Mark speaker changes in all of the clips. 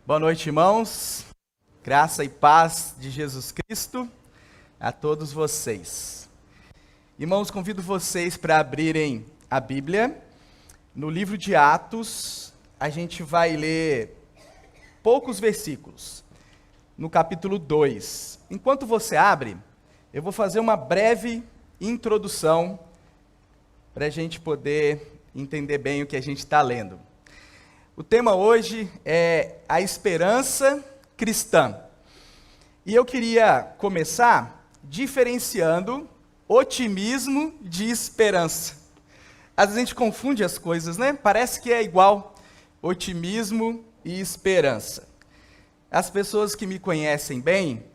Speaker 1: Boa noite, irmãos. Graça e paz de Jesus Cristo a todos vocês. Irmãos, convido vocês para abrirem a Bíblia. No livro de Atos, a gente vai ler poucos versículos. No capítulo 2. Enquanto você abre, eu vou fazer uma breve introdução para a gente poder entender bem o que a gente está lendo. O tema hoje é a esperança cristã. E eu queria começar diferenciando otimismo de esperança. Às vezes a gente confunde as coisas, né? Parece que é igual otimismo e esperança. As pessoas que me conhecem bem,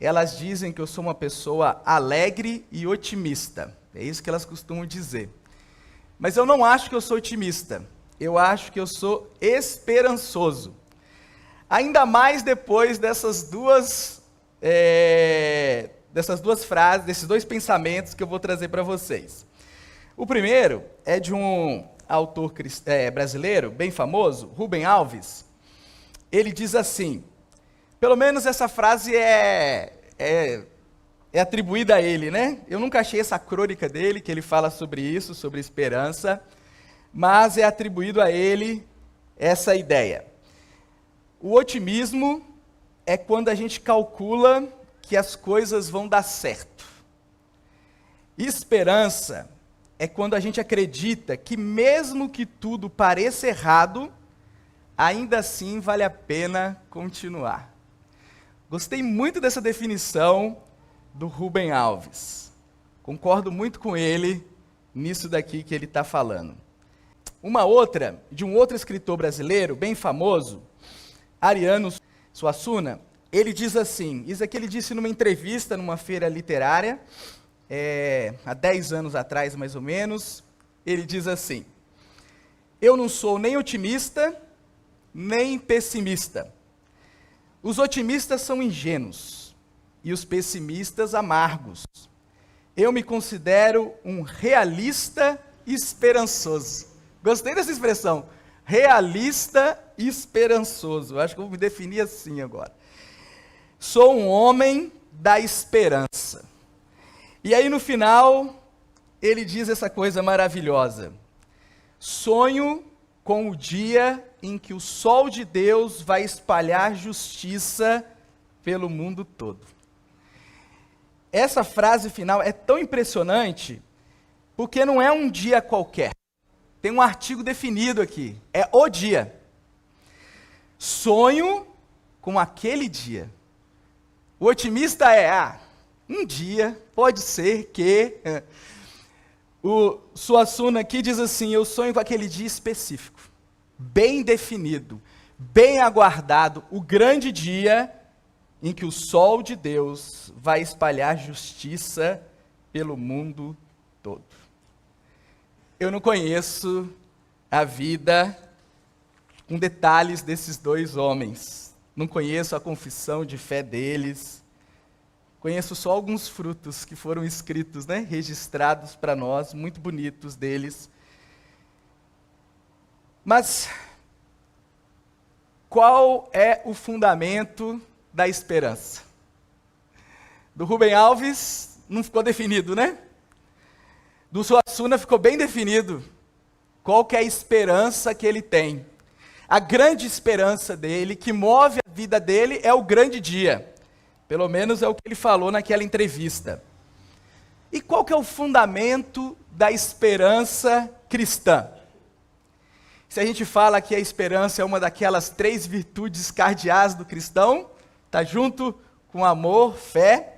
Speaker 1: elas dizem que eu sou uma pessoa alegre e otimista. É isso que elas costumam dizer. Mas eu não acho que eu sou otimista. Eu acho que eu sou esperançoso. Ainda mais depois dessas duas frases, desses dois pensamentos que eu vou trazer para vocês. O primeiro é de um autor brasileiro, bem famoso, Rubem Alves. Ele diz assim, pelo menos essa frase é atribuída a ele, né? Eu nunca achei essa crônica dele, que ele fala sobre isso, sobre esperança, mas é atribuído a ele essa ideia. O otimismo é quando a gente calcula que as coisas vão dar certo. Esperança é quando a gente acredita que mesmo que tudo pareça errado, ainda assim vale a pena continuar. Gostei muito dessa definição do Rubem Alves. Concordo muito com ele nisso daqui que ele está falando. Uma outra, de um outro escritor brasileiro, bem famoso, Ariano Suassuna, ele diz assim, isso aqui ele disse numa entrevista, numa feira literária, há 10 anos atrás, mais ou menos, ele diz assim, eu não sou nem otimista, nem pessimista. Os otimistas são ingênuos e os pessimistas amargos. Eu me considero um realista esperançoso. Gostei dessa expressão, realista esperançoso. Acho que eu vou me definir assim agora. Sou um homem da esperança. E aí no final, ele diz essa coisa maravilhosa. Sonho com o dia em que o sol de Deus vai espalhar justiça pelo mundo todo. Essa frase final é tão impressionante, porque não é um dia qualquer. Tem um artigo definido aqui, é o dia. Sonho com aquele dia. O otimista é, um dia, pode ser que... O Suassuna aqui diz assim, eu sonho com aquele dia específico, bem definido, bem aguardado, o grande dia em que o sol de Deus vai espalhar justiça pelo mundo todo. Eu não conheço a vida com detalhes desses dois homens. Não conheço a confissão de fé deles. Conheço só alguns frutos que foram escritos, né, registrados para nós, muito bonitos deles. Mas qual é o fundamento da esperança? Do Rubem Alves não ficou definido, né? Do Suassuna ficou bem definido qual que é a esperança que ele tem. A grande esperança dele, que move a vida dele, é o grande dia. Pelo menos é o que ele falou naquela entrevista. E qual que é o fundamento da esperança cristã? Se a gente fala que a esperança é uma daquelas 3 virtudes cardeais do cristão, está junto com amor, fé.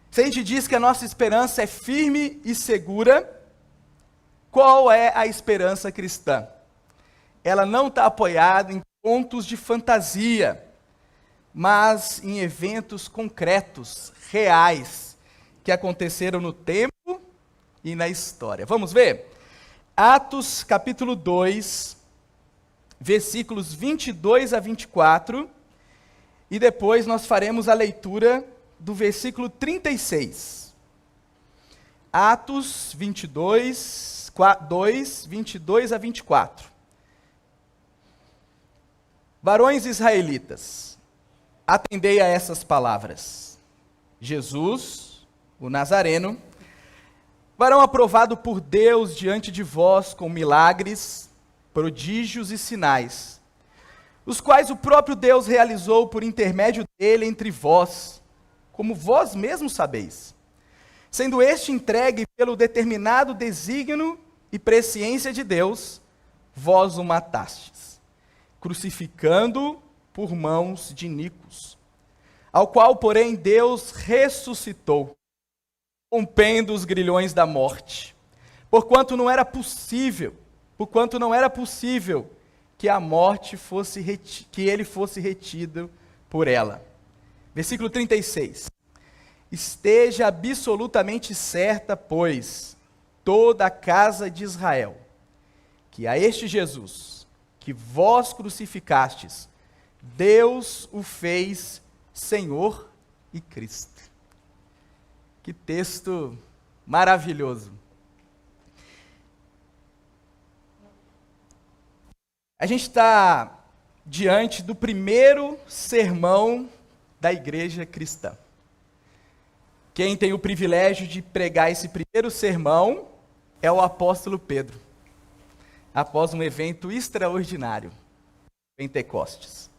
Speaker 1: Se a gente diz que a nossa esperança é firme e segura, qual é a esperança cristã? Ela não está apoiada em contos de fantasia, mas em eventos concretos, reais, que aconteceram no tempo e na história. Vamos ver? Atos capítulo 2, versículos 22 a 24, e depois nós faremos a leitura do versículo 36. Atos 22 a 24. Varões israelitas, atendei a essas palavras. Jesus, o Nazareno, varão aprovado por Deus diante de vós com milagres, prodígios e sinais, os quais o próprio Deus realizou por intermédio dele entre vós, como vós mesmos sabeis, sendo este entregue pelo determinado desígnio e presciência de Deus, vós o matastes, crucificando-o por mãos de iníquos, ao qual, porém, Deus ressuscitou, rompendo os grilhões da morte, porquanto não era possível que a morte que ele fosse retido por ela. Versículo 36. Esteja absolutamente certa, pois, toda a casa de Israel, que a este Jesus, que vós crucificastes, Deus o fez Senhor e Cristo. Que texto maravilhoso. A gente está diante do primeiro sermão da igreja cristã. Quem tem o privilégio de pregar esse primeiro sermão é o apóstolo Pedro, após um evento extraordinário, Pentecostes.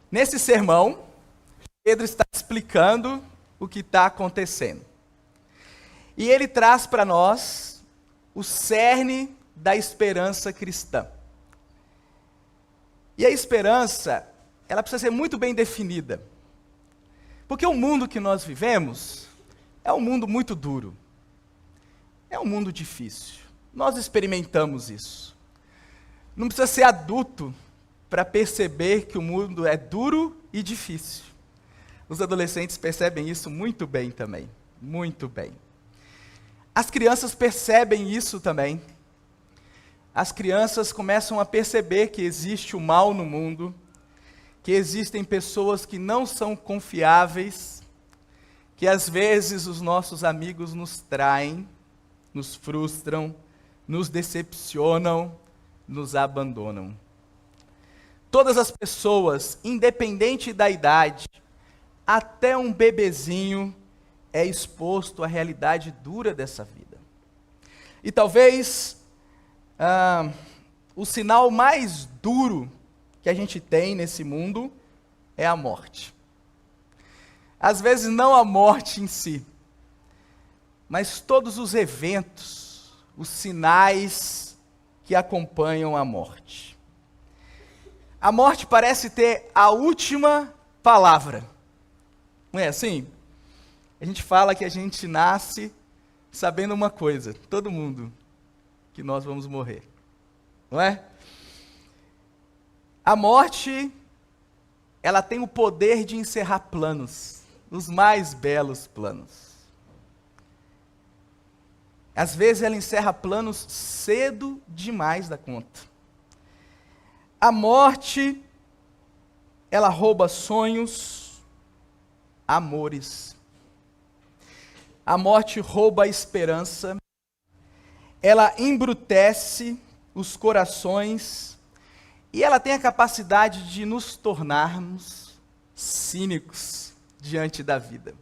Speaker 1: Nesse sermão, Pedro está explicando o que está acontecendo. E ele traz para nós o cerne da esperança cristã. E a esperança, ela precisa ser muito bem definida. Porque o mundo que nós vivemos é um mundo muito duro. É um mundo difícil. Nós experimentamos isso. Não precisa ser adulto para perceber que o mundo é duro e difícil. Os adolescentes percebem isso muito bem também. Muito bem. As crianças percebem isso também. As crianças começam a perceber que existe o mal no mundo, que existem pessoas que não são confiáveis, que às vezes os nossos amigos nos traem, nos frustram, nos decepcionam, nos abandonam. Todas as pessoas, independente da idade, até um bebezinho é exposto à realidade dura dessa vida. E talvez o sinal mais duro que a gente tem nesse mundo é a morte. Às vezes não a morte em si, mas todos os eventos, os sinais que acompanham a morte. A morte parece ter a última palavra. Não é assim? A gente fala que a gente nasce sabendo uma coisa, todo mundo, que nós vamos morrer. Não é? A morte, ela tem o poder de encerrar planos, os mais belos planos. Às vezes ela encerra planos cedo demais da conta. A morte, ela rouba sonhos, amores. A morte rouba a esperança. Ela embrutece os corações e ela tem a capacidade de nos tornarmos cínicos diante da vida.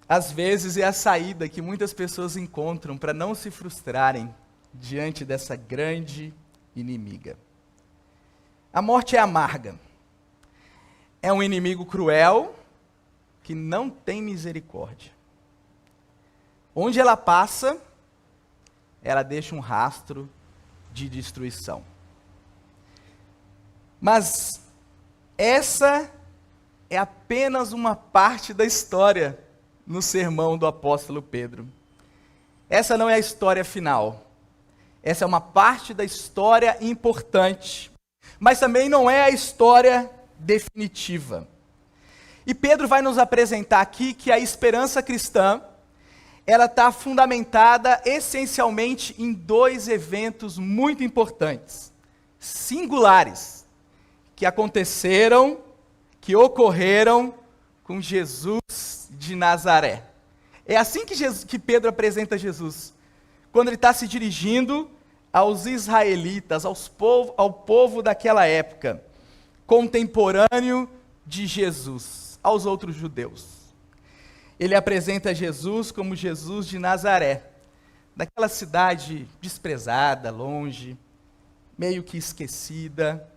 Speaker 1: Às vezes é a saída que muitas pessoas encontram para não se frustrarem diante dessa grande inimiga. A morte é amarga. É um inimigo cruel que não tem misericórdia. Onde ela passa, ela deixa um rastro de destruição. Mas essa é apenas uma parte da história no sermão do apóstolo Pedro. Essa não é a história final. Essa é uma parte da história importante, mas também não é a história definitiva. E Pedro vai nos apresentar aqui que a esperança cristã, ela está fundamentada essencialmente em dois eventos muito importantes, singulares, que aconteceram, que ocorreram com Jesus de Nazaré. É assim que Pedro apresenta Jesus, quando ele está se dirigindo aos israelitas, ao povo daquela época, contemporâneo de Jesus, aos outros judeus. Ele apresenta Jesus como Jesus de Nazaré, daquela cidade desprezada, longe, meio que esquecida,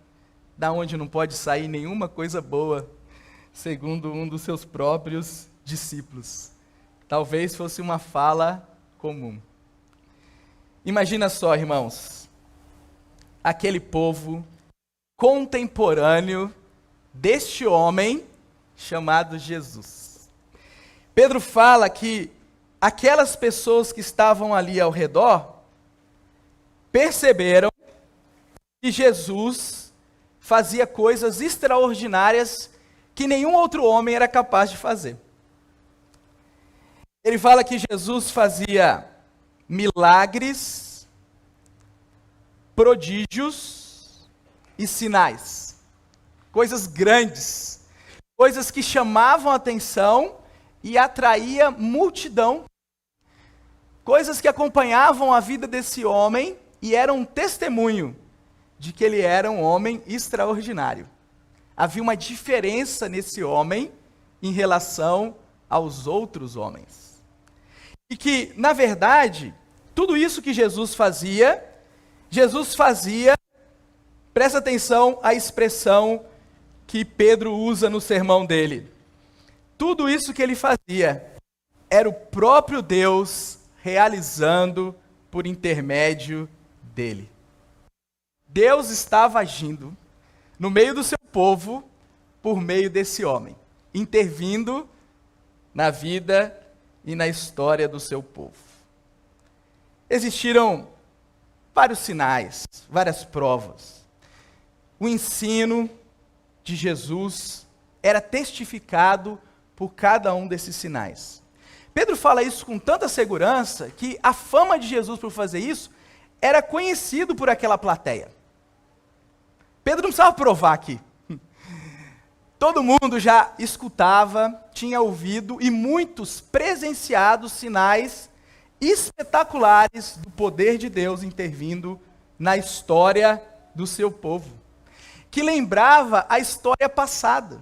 Speaker 1: da onde não pode sair nenhuma coisa boa, segundo um dos seus próprios discípulos. Talvez fosse uma fala comum. Imagina só, irmãos, aquele povo contemporâneo deste homem chamado Jesus. Pedro fala que aquelas pessoas que estavam ali ao redor perceberam que Jesus fazia coisas extraordinárias que nenhum outro homem era capaz de fazer. Ele fala que Jesus fazia milagres, prodígios e sinais. Coisas grandes, coisas que chamavam a atenção e atraía multidão. Coisas que acompanhavam a vida desse homem e eram um testemunho de que ele era um homem extraordinário. Havia uma diferença nesse homem em relação aos outros homens. E que, na verdade, tudo isso que Jesus fazia, presta atenção à expressão que Pedro usa no sermão dele. Tudo isso que ele fazia era o próprio Deus realizando por intermédio dele. Deus estava agindo no meio do seu povo por meio desse homem, intervindo na vida e na história do seu povo. Existiram vários sinais, várias provas. O ensino de Jesus era testificado por cada um desses sinais. Pedro fala isso com tanta segurança que a fama de Jesus por fazer isso era conhecido por aquela plateia. Pedro não precisava provar aqui. Todo mundo já escutava, tinha ouvido e muitos presenciado sinais espetaculares do poder de Deus intervindo na história do seu povo, que lembrava a história passada.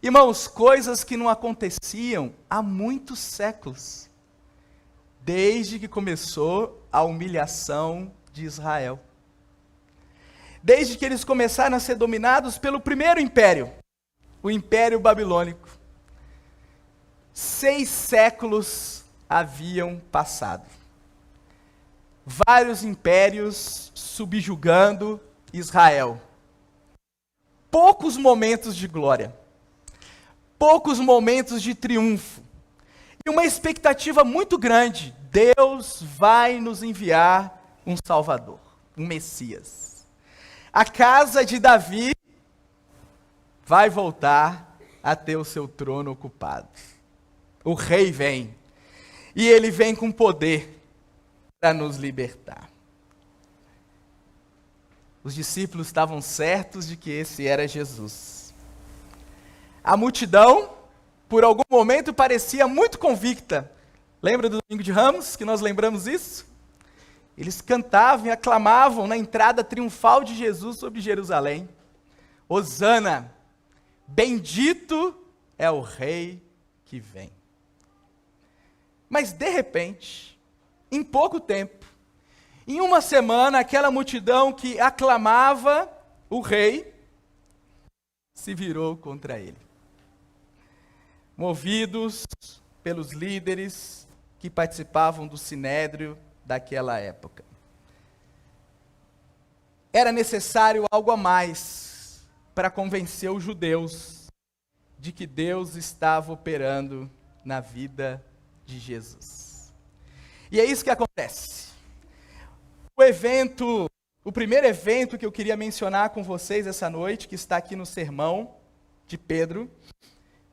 Speaker 1: Irmãos, coisas que não aconteciam há muitos séculos, desde que começou a humilhação de Israel. Desde que eles começaram a ser dominados pelo primeiro império, o Império Babilônico. 6 séculos haviam passado. Vários impérios subjugando Israel. Poucos momentos de glória. Poucos momentos de triunfo. E uma expectativa muito grande. Deus vai nos enviar um Salvador, um Messias. A casa de Davi vai voltar a ter o seu trono ocupado. O rei vem. E ele vem com poder para nos libertar. Os discípulos estavam certos de que esse era Jesus. A multidão, por algum momento, parecia muito convicta. Lembra do Domingo de Ramos, que nós lembramos isso? Eles cantavam e aclamavam na entrada triunfal de Jesus sobre Jerusalém. Hosana, bendito é o rei que vem. Mas, de repente, em pouco tempo, em uma semana, aquela multidão que aclamava o rei, se virou contra ele. Movidos pelos líderes que participavam do sinédrio daquela época. Era necessário algo a mais para convencer os judeus de que Deus estava operando na vida de Jesus. E é isso que acontece. O primeiro evento que eu queria mencionar com vocês essa noite, que está aqui no sermão de Pedro,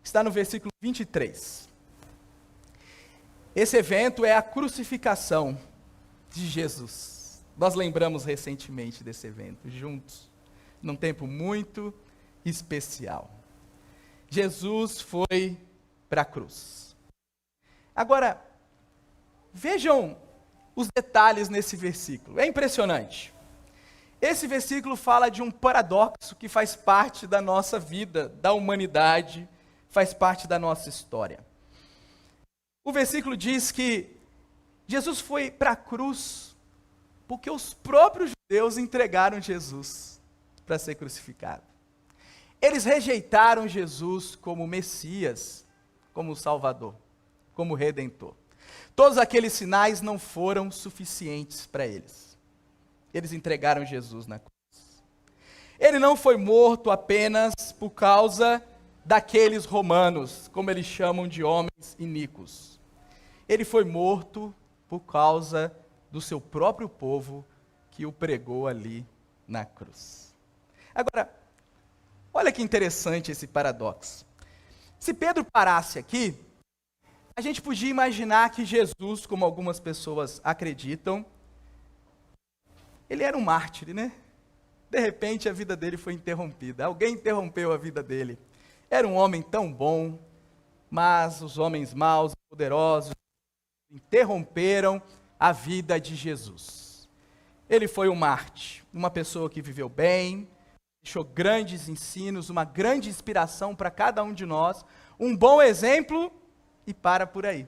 Speaker 1: está no versículo 23. Esse evento é a crucificação de Jesus. Nós lembramos recentemente desse evento, juntos, num tempo muito especial. Jesus foi para a cruz. Agora, vejam os detalhes nesse versículo. É impressionante. Esse versículo fala de um paradoxo que faz parte da nossa vida, da humanidade, faz parte da nossa história. O versículo diz que Jesus foi para a cruz porque os próprios judeus entregaram Jesus para ser crucificado. Eles rejeitaram Jesus como Messias, como Salvador, como Redentor. Todos aqueles sinais não foram suficientes para eles. Eles entregaram Jesus na cruz. Ele não foi morto apenas por causa daqueles romanos, como eles chamam de homens iníquos. Ele foi morto por causa do seu próprio povo que o pregou ali na cruz. Agora, olha que interessante esse paradoxo. Se Pedro parasse aqui, a gente podia imaginar que Jesus, como algumas pessoas acreditam, ele era um mártir, né? De repente a vida dele foi interrompida. Alguém interrompeu a vida dele. Era um homem tão bom, mas os homens maus, poderosos, interromperam a vida de Jesus. Ele foi um mártir, uma pessoa que viveu bem, deixou grandes ensinos, uma grande inspiração para cada um de nós, um bom exemplo e para por aí.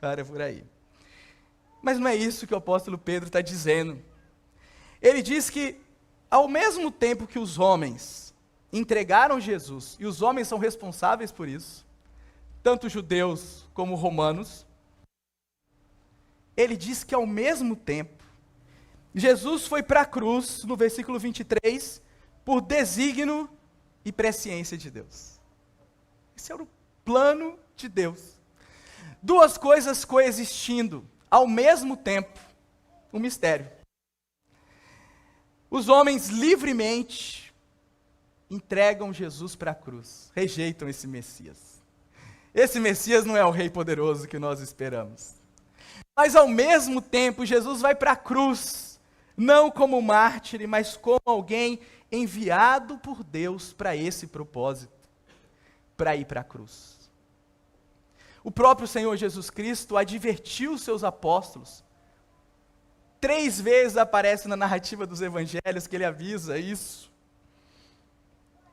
Speaker 1: Para por aí. Mas não é isso que o apóstolo Pedro está dizendo. Ele diz que, ao mesmo tempo que os homens entregaram Jesus, e os homens são responsáveis por isso, tanto judeus como romanos, ele diz que ao mesmo tempo, Jesus foi para a cruz, no versículo 23, por desígnio e presciência de Deus. Esse era o plano de Deus. Duas coisas coexistindo, ao mesmo tempo, um mistério. Os homens livremente entregam Jesus para a cruz, rejeitam esse Messias. Esse Messias não é o Rei poderoso que nós esperamos. Mas ao mesmo tempo, Jesus vai para a cruz, não como mártir, mas como alguém enviado por Deus para esse propósito, para ir para a cruz. O próprio Senhor Jesus Cristo advertiu os seus apóstolos. 3 vezes aparece na narrativa dos evangelhos que ele avisa isso.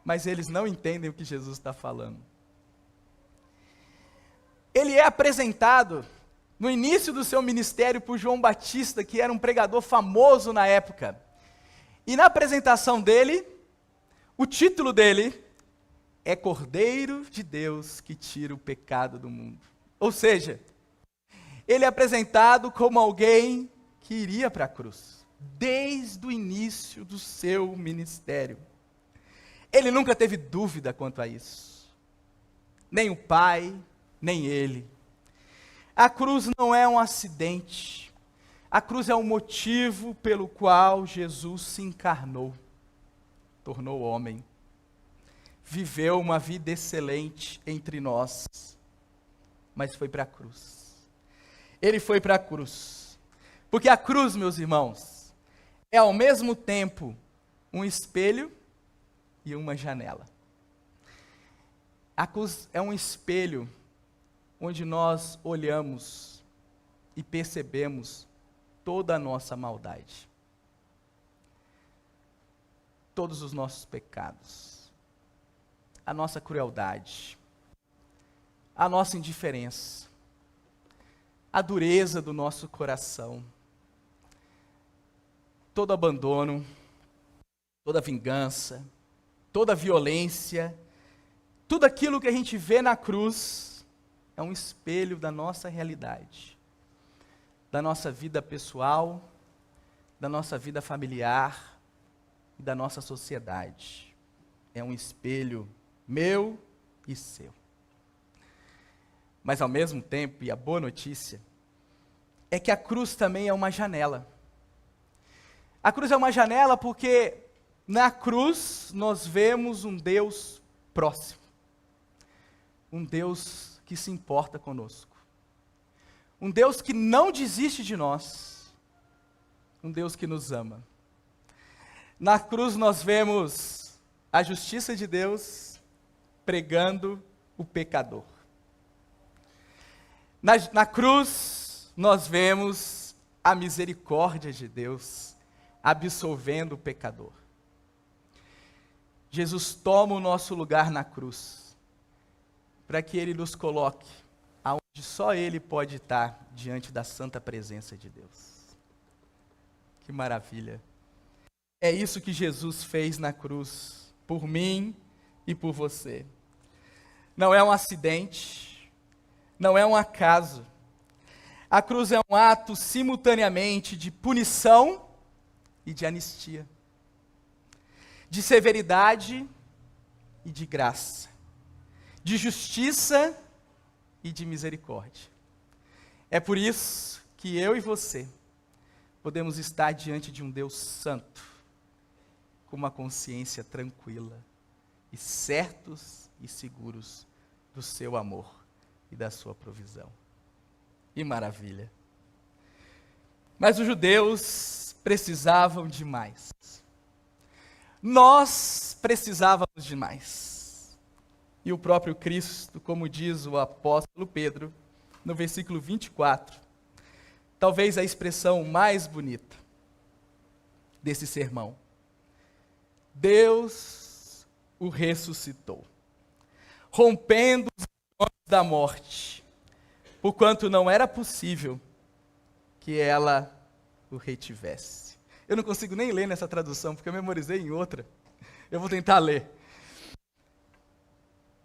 Speaker 1: Mas eles não entendem o que Jesus está falando. Ele é apresentado no início do seu ministério por João Batista, que era um pregador famoso na época. E na apresentação dele, o título dele é Cordeiro de Deus que tira o pecado do mundo. Ou seja, ele é apresentado como alguém que iria para a cruz, desde o início do seu ministério. Ele nunca teve dúvida quanto a isso. Nem o Pai, nem ele. A cruz não é um acidente. A cruz é o motivo pelo qual Jesus se encarnou, tornou homem, viveu uma vida excelente entre nós, mas foi para a cruz. Ele foi para a cruz, porque a cruz, meus irmãos, é ao mesmo tempo um espelho e uma janela. A cruz é um espelho onde nós olhamos e percebemos toda a nossa maldade, todos os nossos pecados, a nossa crueldade, a nossa indiferença, a dureza do nosso coração, todo abandono, toda vingança, toda violência, tudo aquilo que a gente vê na cruz é um espelho da nossa realidade, da nossa vida pessoal, da nossa vida familiar e da nossa sociedade. É um espelho meu e seu. Mas ao mesmo tempo, e a boa notícia, é que a cruz também é uma janela. A cruz é uma janela porque na cruz nós vemos um Deus próximo. Um Deus que se importa conosco. Um Deus que não desiste de nós. Um Deus que nos ama. Na cruz nós vemos a justiça de Deus pregando o pecador. Na cruz nós vemos a misericórdia de Deus, absolvendo o pecador. Jesus toma o nosso lugar na cruz, para que Ele nos coloque aonde só Ele pode estar diante da santa presença de Deus. Que maravilha! É isso que Jesus fez na cruz, por mim e por você. Não é um acidente, não é um acaso. A cruz é um ato simultaneamente de punição e de anistia, de severidade e de graça, de justiça e de misericórdia. É por isso que eu e você podemos estar diante de um Deus santo, com uma consciência tranquila e certos e seguros do seu amor e da sua provisão. Que maravilha! Mas os judeus precisavam de mais. Nós precisávamos de mais. E o próprio Cristo, como diz o apóstolo Pedro, no versículo 24, talvez a expressão mais bonita desse sermão: Deus o ressuscitou, rompendo os grilhões da morte, porquanto não era possível que ela o retivesse. Eu não consigo nem ler nessa tradução, porque eu memorizei em outra. Eu vou tentar ler.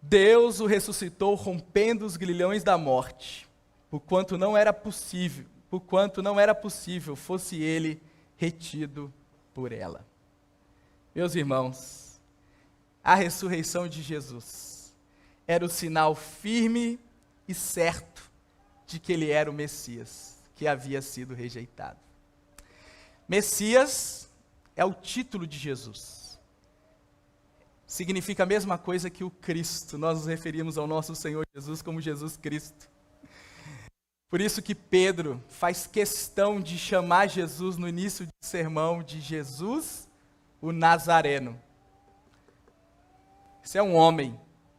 Speaker 1: Deus o ressuscitou, rompendo os grilhões da morte, porquanto não era possível fosse ele retido por ela. Meus irmãos, a ressurreição de Jesus era o sinal firme e certo de que ele era o Messias, que havia sido rejeitado. Messias é o título de Jesus. Significa a mesma coisa que o Cristo. Nós nos referimos ao nosso Senhor Jesus como Jesus Cristo. Por isso que Pedro faz questão de chamar Jesus no início do sermão de Jesus, o Nazareno. Esse é um homem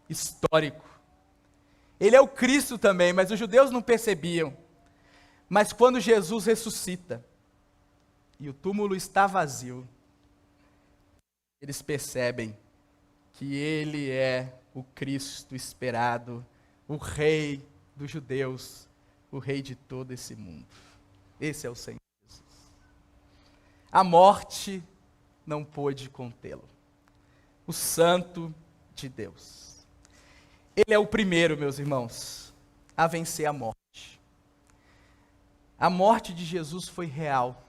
Speaker 1: histórico. Ele é o Cristo também, mas os judeus não percebiam. Mas quando Jesus ressuscita e o túmulo está vazio, eles percebem que ele é o Cristo esperado, o Rei dos judeus, o Rei de todo esse mundo. Esse é o Senhor Jesus. A morte não pôde contê-lo. O Santo de Deus. Ele é o primeiro, meus irmãos, a vencer a morte. A morte de Jesus foi real.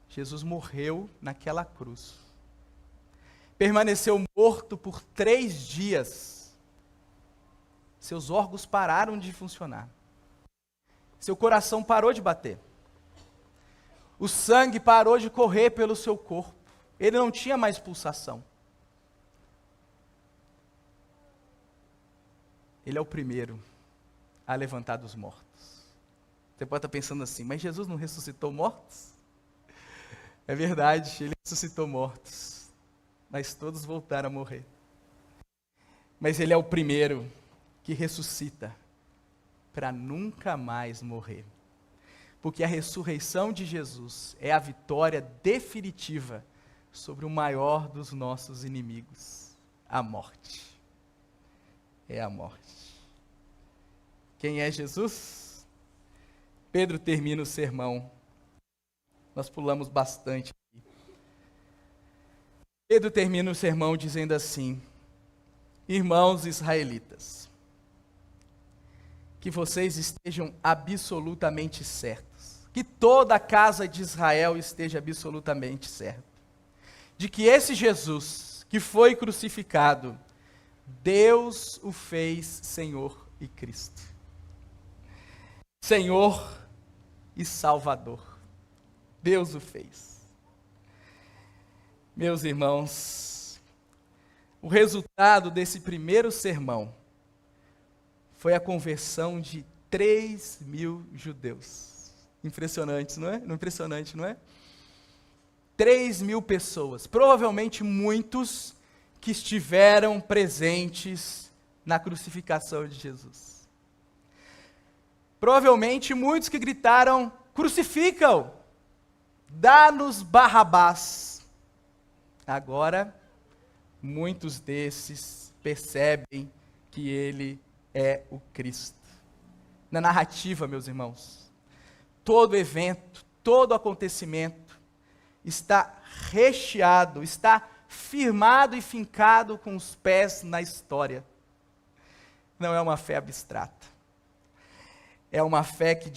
Speaker 1: Jesus morreu naquela cruz. Permaneceu morto por 3 dias. Seus órgãos pararam de funcionar. Seu coração parou de bater. O sangue parou de correr pelo seu corpo. Ele não tinha mais pulsação. Ele é o primeiro a levantar dos mortos. Você pode estar pensando assim, mas Jesus não ressuscitou mortos? É verdade, ele ressuscitou mortos, mas todos voltaram a morrer. Mas ele é o primeiro que ressuscita para nunca mais morrer. Porque a ressurreição de Jesus é a vitória definitiva sobre o maior dos nossos inimigos, a morte. É a morte. Quem é Jesus? Pedro termina o sermão. Nós pulamos bastante aqui. Pedro termina o sermão dizendo assim: irmãos israelitas, que vocês estejam absolutamente certos, que toda a casa de Israel esteja absolutamente certa, de que esse Jesus que foi crucificado, Deus o fez Senhor e Cristo. Senhor e Salvador. Deus o fez. Meus irmãos, o resultado desse primeiro sermão foi a conversão de 3.000 judeus. Impressionante, não é? Impressionante, não é? 3.000 pessoas, provavelmente muitos que estiveram presentes na crucificação de Jesus. Provavelmente muitos que gritaram Crucifica-o, dá-nos Barrabás. Agora, muitos desses percebem que ele é o Cristo. Na narrativa, meus irmãos, todo evento, todo acontecimento está recheado, está firmado e fincado com os pés na história. Não é uma fé abstrata. É uma fé que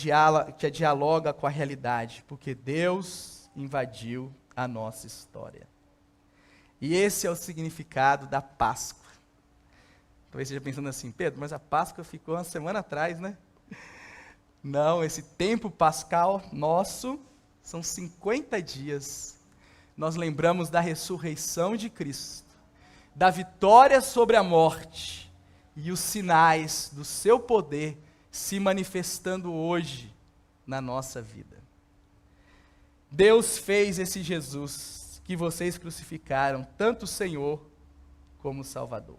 Speaker 1: dialoga com a realidade, porque Deus invadiu a nossa história. E esse é o significado da Páscoa. Talvez você esteja pensando assim, Pedro, mas a Páscoa ficou uma semana atrás, né? Não, esse tempo pascal nosso são 50 dias. Nós lembramos da ressurreição de Cristo, da vitória sobre a morte e os sinais do seu poder se manifestando hoje na nossa vida. Deus fez esse Jesus que vocês crucificaram, tanto o Senhor como o Salvador.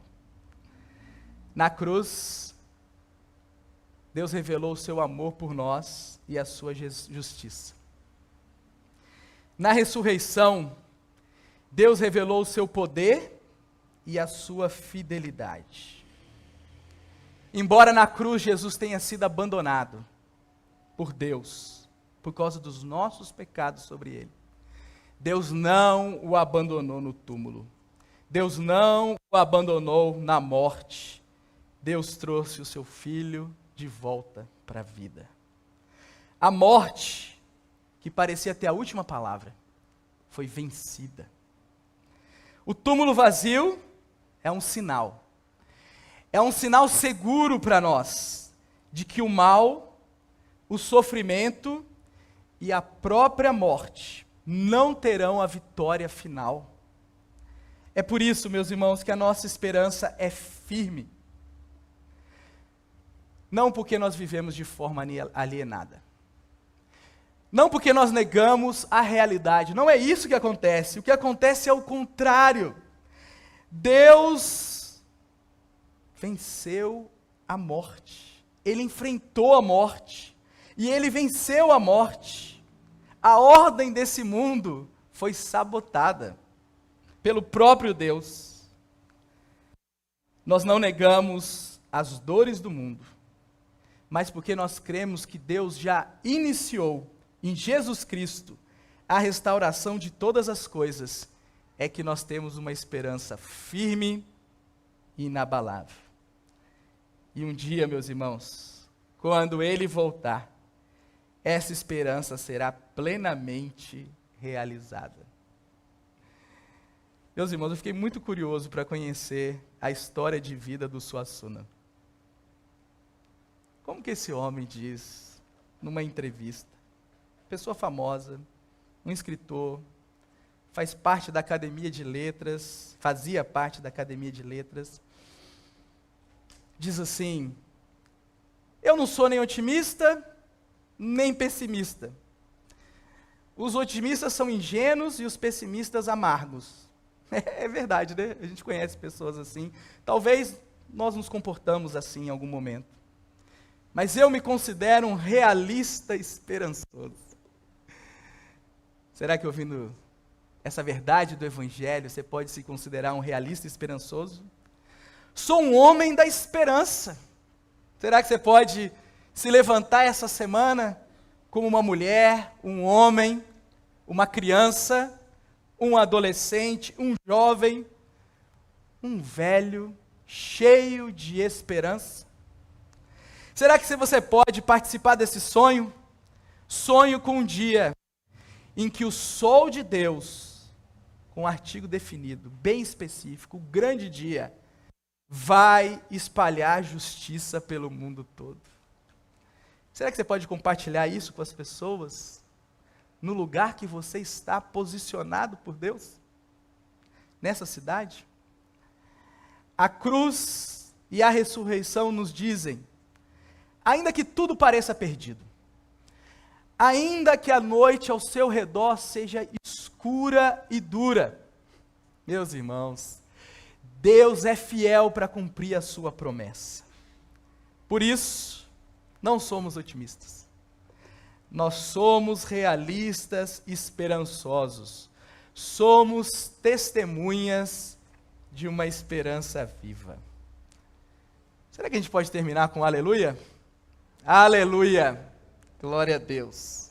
Speaker 1: Na cruz, Deus revelou o seu amor por nós e a sua justiça. Na ressurreição, Deus revelou o seu poder e a sua fidelidade. Embora na cruz Jesus tenha sido abandonado por Deus, por causa dos nossos pecados sobre ele, Deus não o abandonou no túmulo. Deus não o abandonou na morte. Deus trouxe o seu filho de volta para a vida. A morte, que parecia ter a última palavra, foi vencida. O túmulo vazio é um sinal. É um sinal seguro para nós de que o mal, o sofrimento e a própria morte não terão a vitória final. É por isso, meus irmãos, que a nossa esperança é firme. Não porque nós vivemos de forma alienada. Não porque nós negamos a realidade. Não é isso que acontece. O que acontece é o contrário. Deus venceu a morte. Ele enfrentou a morte. E ele venceu a morte. A ordem desse mundo foi sabotada pelo próprio Deus. Nós não negamos as dores do mundo, mas porque nós cremos que Deus já iniciou em Jesus Cristo a restauração de todas as coisas, é que nós temos uma esperança firme e inabalável. E um dia, meus irmãos, quando Ele voltar, essa esperança será plenamente realizada. Meus irmãos, eu fiquei muito curioso para conhecer a história de vida do Suassuna. Como que esse homem diz, numa entrevista, pessoa famosa, um escritor, faz parte da Academia de Letras, fazia parte da Academia de Letras, diz assim: eu não sou nem otimista, nem pessimista. Os otimistas são ingênuos e os pessimistas amargos. É verdade, né? A gente conhece pessoas assim. Talvez nós nos comportamos assim em algum momento. Mas eu me considero um realista esperançoso. Será que ouvindo essa verdade do Evangelho, você pode se considerar um realista esperançoso? Sou um homem da esperança. Será que você pode se levantar essa semana como uma mulher, um homem, uma criança, um adolescente, um jovem, um velho, cheio de esperança? Será que você pode participar desse sonho? Sonho com um dia em que o sol de Deus, com um artigo definido, bem específico, o grande dia, vai espalhar justiça pelo mundo todo. Será que você pode compartilhar isso com as pessoas? No lugar que você está posicionado por Deus? Nessa cidade? A cruz e a ressurreição nos dizem: ainda que tudo pareça perdido, ainda que a noite ao seu redor seja escura e dura, meus irmãos, Deus é fiel para cumprir a sua promessa. Por isso, não somos otimistas. Nós somos realistas e esperançosos. Somos testemunhas de uma esperança viva. Será que a gente pode terminar com aleluia? Aleluia! Glória a Deus.